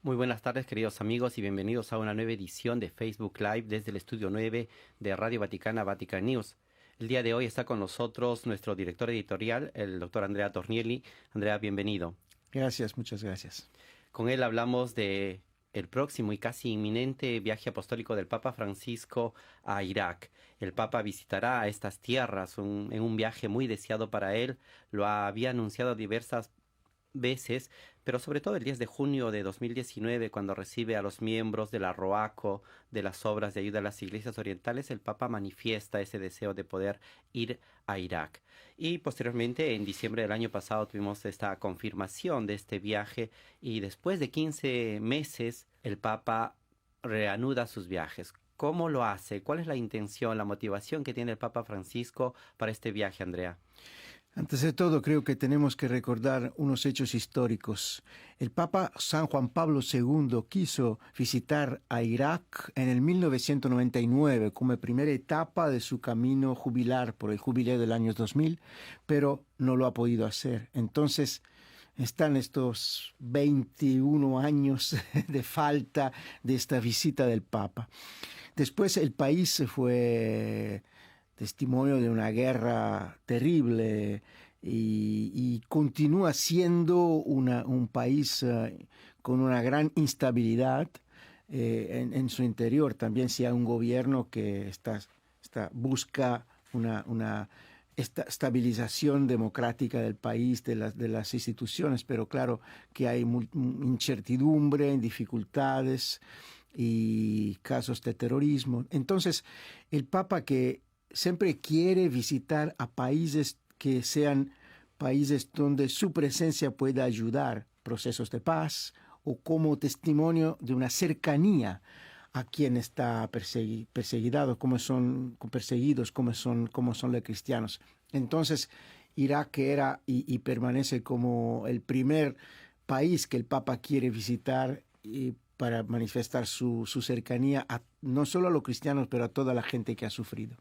Muy buenas tardes, queridos amigos, y bienvenidos a una nueva edición de Facebook Live desde el Estudio 9 de Radio Vaticana, Vatican News. El día de hoy está con nosotros nuestro director editorial, el doctor Andrea Tornielli. Andrea, bienvenido. Gracias, muchas gracias. Con él hablamos de el próximo y casi inminente viaje apostólico del Papa Francisco a Irak. El Papa visitará estas tierras en un viaje muy deseado para él. Lo había anunciado diversas veces, pero sobre todo el 10 de junio de 2019, cuando recibe a los miembros de la ROACO, de las obras de ayuda a las iglesias orientales, el Papa manifiesta ese deseo de poder ir a Irak. Y posteriormente, en diciembre del año pasado, tuvimos esta confirmación de este viaje, y después de 15 meses, el Papa reanuda sus viajes. ¿Cómo lo hace? ¿Cuál es la intención, la motivación que tiene el Papa Francisco para este viaje, Andrea? Antes de todo, creo que tenemos que recordar unos hechos históricos. El Papa San Juan Pablo II quiso visitar a Irak en el 1999 como primera etapa de su camino jubilar por el jubileo del año 2000, pero no lo ha podido hacer. Entonces, están estos 21 años de falta de esta visita del Papa. Después el país fue testimonio de una guerra terrible y continúa siendo un país con una gran instabilidad en su interior. También si hay un gobierno que busca una estabilización democrática del país, de las instituciones, pero claro que hay incertidumbre, dificultades y casos de terrorismo. Entonces, el Papa que siempre quiere visitar a países que sean países donde su presencia pueda ayudar procesos de paz o como testimonio de una cercanía a quien está perseguido, como son perseguidos, como son los cristianos. Entonces, Irak era y permanece como el primer país que el Papa quiere visitar para manifestar su cercanía no solo a los cristianos, pero a toda la gente que ha sufrido.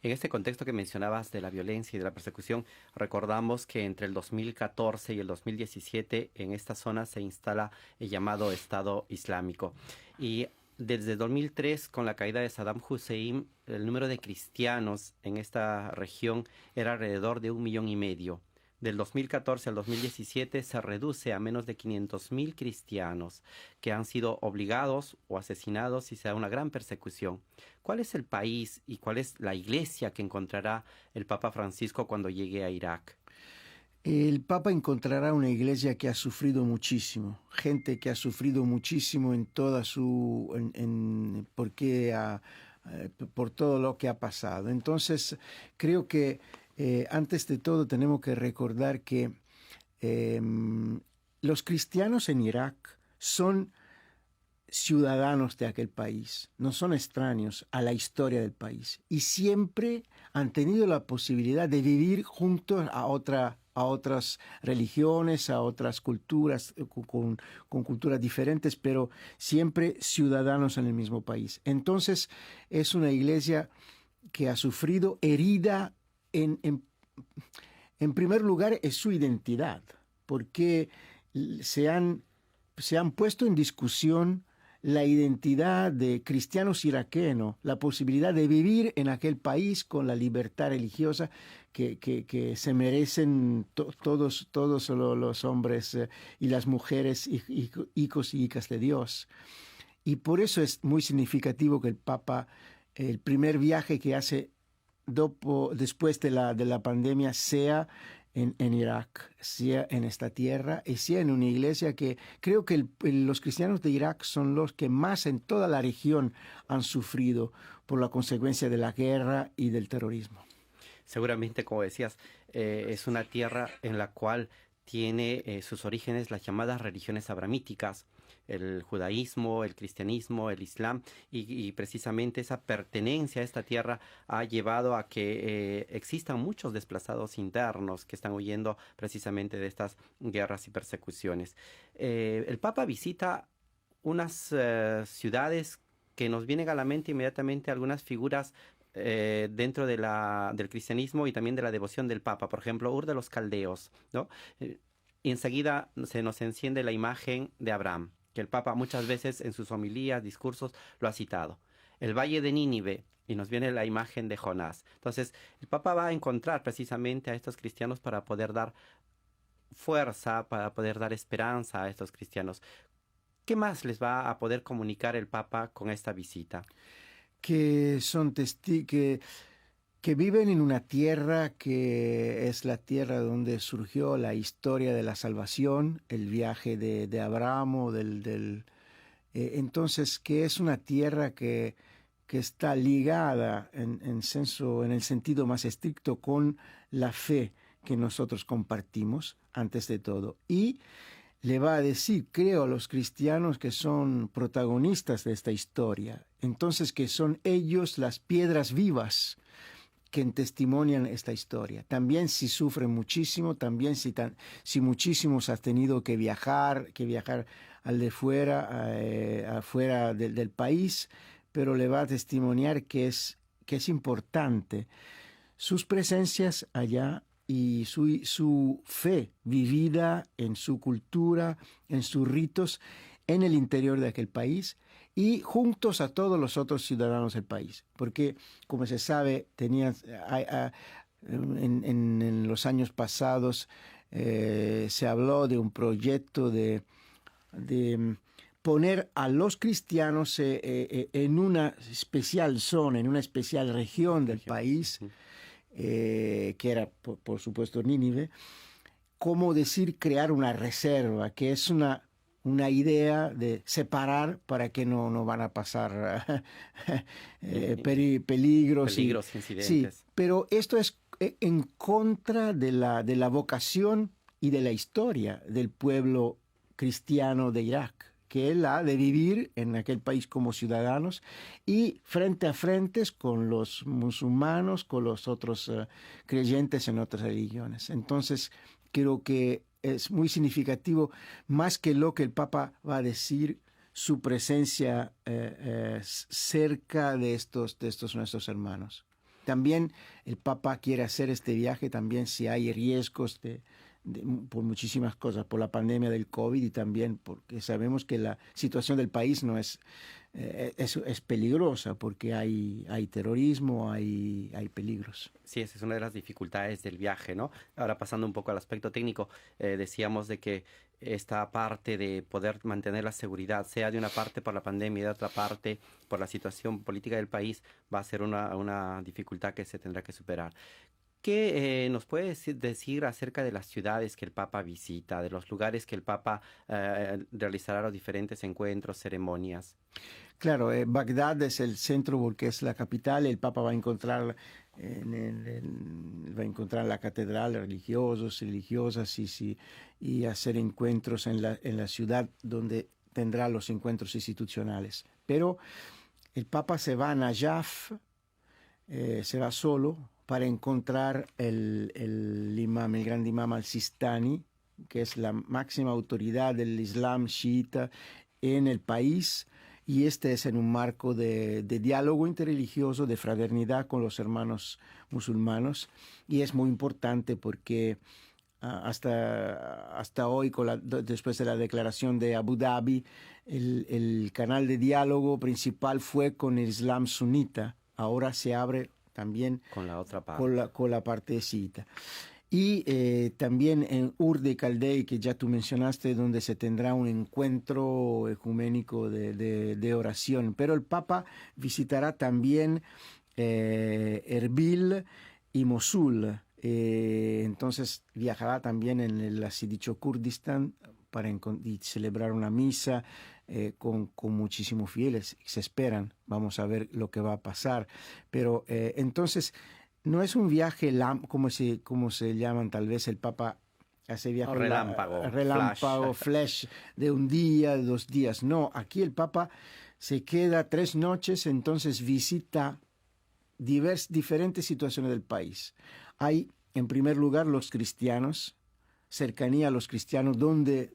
En este contexto que mencionabas de la violencia y de la persecución, recordamos que entre el 2014 y el 2017 en esta zona se instala el llamado Estado Islámico. Y desde 2003, con la caída de Saddam Hussein, el número de cristianos en esta región era alrededor de 1,5 millones. Del 2014 al 2017 se reduce a menos de 500,000 cristianos que han sido obligados o asesinados y se da una gran persecución. ¿Cuál es el país y cuál es la iglesia que encontrará el Papa Francisco cuando llegue a Irak? El Papa encontrará una iglesia que ha sufrido muchísimo, gente que ha sufrido muchísimo en toda por todo lo que ha pasado. Entonces, creo que antes de todo tenemos que recordar que los cristianos en Irak son ciudadanos de aquel país, no son extraños a la historia del país y siempre han tenido la posibilidad de vivir juntos a otras religiones, a otras culturas, con culturas diferentes, pero siempre ciudadanos en el mismo país. Entonces es una iglesia que ha sufrido herida en primer lugar es su identidad, porque se han puesto en discusión la identidad de cristianos iraquenos, la posibilidad de vivir en aquel país con la libertad religiosa que se merecen todos los hombres y las mujeres, hijos y hijas de Dios. Y por eso es muy significativo que el Papa, el primer viaje que hace después de la pandemia, sea en Irak, sea en esta tierra y sea en una iglesia que creo que los cristianos de Irak son los que más en toda la región han sufrido por la consecuencia de la guerra y del terrorismo. Seguramente, como decías, es una tierra en la cual tiene sus orígenes las llamadas religiones abramíticas, el judaísmo, el cristianismo, el islam, y precisamente esa pertenencia a esta tierra ha llevado a que existan muchos desplazados internos que están huyendo precisamente de estas guerras y persecuciones. El Papa visita unas ciudades que nos vienen a la mente inmediatamente algunas figuras dentro del cristianismo y también de la devoción del Papa. Por ejemplo, Ur de los Caldeos, ¿no? Y enseguida se nos enciende la imagen de Abraham. que el Papa muchas veces en sus homilías, discursos, lo ha citado. El valle de Nínive, y nos viene la imagen de Jonás. Entonces, el Papa va a encontrar precisamente a estos cristianos para poder dar fuerza, para poder dar esperanza a estos cristianos. ¿Qué más les va a poder comunicar el Papa con esta visita? Que son que viven en una tierra que es la tierra donde surgió la historia de la salvación, el viaje de Abraham, entonces que es una tierra que está ligada en el sentido más estricto con la fe que nosotros compartimos antes de todo. Y le va a decir, creo, a los cristianos que son protagonistas de esta historia, entonces que son ellos las piedras vivas que testimonian esta historia. También si sufren muchísimo, también si muchísimos han tenido que viajar al de fuera, afuera del país, pero le va a testimoniar que es importante sus presencias allá y su fe vivida en su cultura, en sus ritos, en el interior de aquel país y juntos a todos los otros ciudadanos del país. Porque, como se sabe, en los años pasados se habló de un proyecto de poner a los cristianos en una especial zona, en una especial región del país, que era, por supuesto, Nínive, como decir, crear una reserva, que es una idea de separar para que no van a pasar peligros. Incidentes. Sí, pero esto es en contra de la vocación y de la historia del pueblo cristiano de Irak, que es la de vivir en aquel país como ciudadanos y frente a frente con los musulmanes, con los otros creyentes en otras religiones. Entonces, creo que es muy significativo, más que lo que el Papa va a decir, su presencia cerca de estos nuestros hermanos. También el Papa quiere hacer este viaje, también si hay riesgos por muchísimas cosas, por la pandemia del COVID y también porque sabemos que la situación del país no es peligrosa porque hay terrorismo, hay peligros. Sí, esa es una de las dificultades del viaje, ¿no? Ahora pasando un poco al aspecto técnico, decíamos de que esta parte de poder mantener la seguridad, sea de una parte por la pandemia y de otra parte por la situación política del país, va a ser una dificultad que se tendrá que superar. ¿Qué nos puede decir acerca de las ciudades que el Papa visita, de los lugares que el Papa realizará los diferentes encuentros, ceremonias? Claro, Bagdad es el centro porque es la capital. El Papa va a encontrar la catedral, religiosos, religiosas y hacer encuentros en la ciudad donde tendrá los encuentros institucionales. Pero el Papa se va a Najaf, se va solo para encontrar el gran imam al-Sistani, que es la máxima autoridad del Islam chiita en el país, y este es en un marco de diálogo interreligioso, de fraternidad con los hermanos musulmanes, y es muy importante porque hasta hoy, después de la declaración de Abu Dhabi, el canal de diálogo principal fue con el Islam sunita. Ahora se abre también con la otra parte, con la parte chiita. Y también en Ur de Caldei, que ya tú mencionaste, donde se tendrá un encuentro ecuménico de oración. Pero el Papa visitará también Erbil y Mosul. Entonces viajará también en el así dicho Kurdistán para celebrar una misa con muchísimos fieles. Se esperan, vamos a ver lo que va a pasar. Pero entonces no es un viaje como se llaman, tal vez el Papa hace viaje relámpago, flash de un día, de 2 días. No, aquí el Papa se queda 3 noches, entonces visita diferentes situaciones del país. Hay, en primer lugar, los cristianos, cercanía a los cristianos donde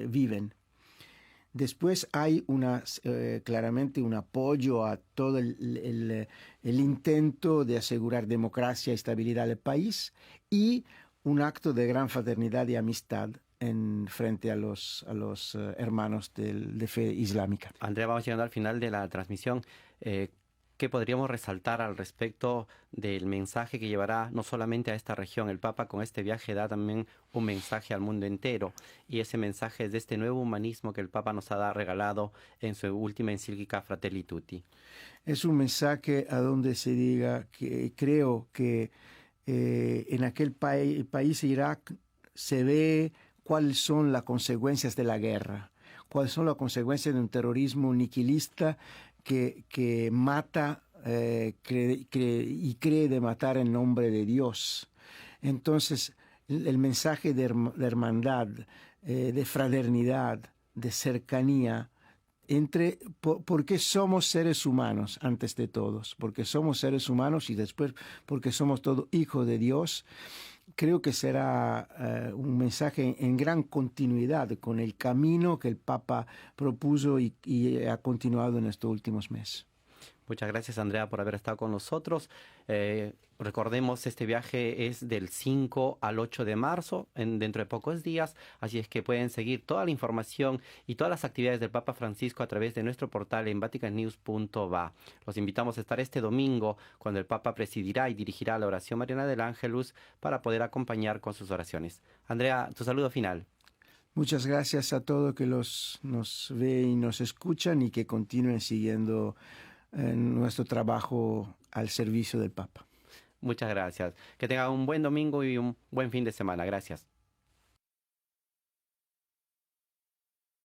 viven. Después hay claramente un apoyo a todo el intento de asegurar democracia y estabilidad del país y un acto de gran fraternidad y amistad frente a los hermanos de fe islámica. Andrea, vamos llegando al final de la transmisión. ¿Qué podríamos resaltar al respecto del mensaje que llevará no solamente a esta región? El Papa con este viaje da también un mensaje al mundo entero, y ese mensaje es de este nuevo humanismo que el Papa nos ha regalado en su última encíclica Fratelli Tutti. Es un mensaje a donde se diga que creo que en aquel país, Irak, se ve cuáles son las consecuencias de la guerra, cuáles son las consecuencias de un terrorismo niquilista que mata y cree de matar en nombre de Dios. Entonces, el mensaje de hermandad, de fraternidad, de cercanía, porque somos seres humanos antes de todos, porque somos seres humanos y después porque somos todos hijos de Dios. Creo que será un mensaje en gran continuidad con el camino que el Papa propuso y ha continuado en estos últimos meses. Muchas gracias, Andrea, por haber estado con nosotros. Recordemos, este viaje es del 5 al 8 de marzo, dentro de pocos días, así es que pueden seguir toda la información y todas las actividades del Papa Francisco a través de nuestro portal en vaticannews.va. Los invitamos a estar este domingo, cuando el Papa presidirá y dirigirá la oración mariana del Ángelus, para poder acompañar con sus oraciones. Andrea, tu saludo final. Muchas gracias a todos que nos ve y nos escuchan, y que continúen siguiendo nuestro trabajo al servicio del Papa. Muchas gracias. Que tengan un buen domingo y un buen fin de semana. Gracias.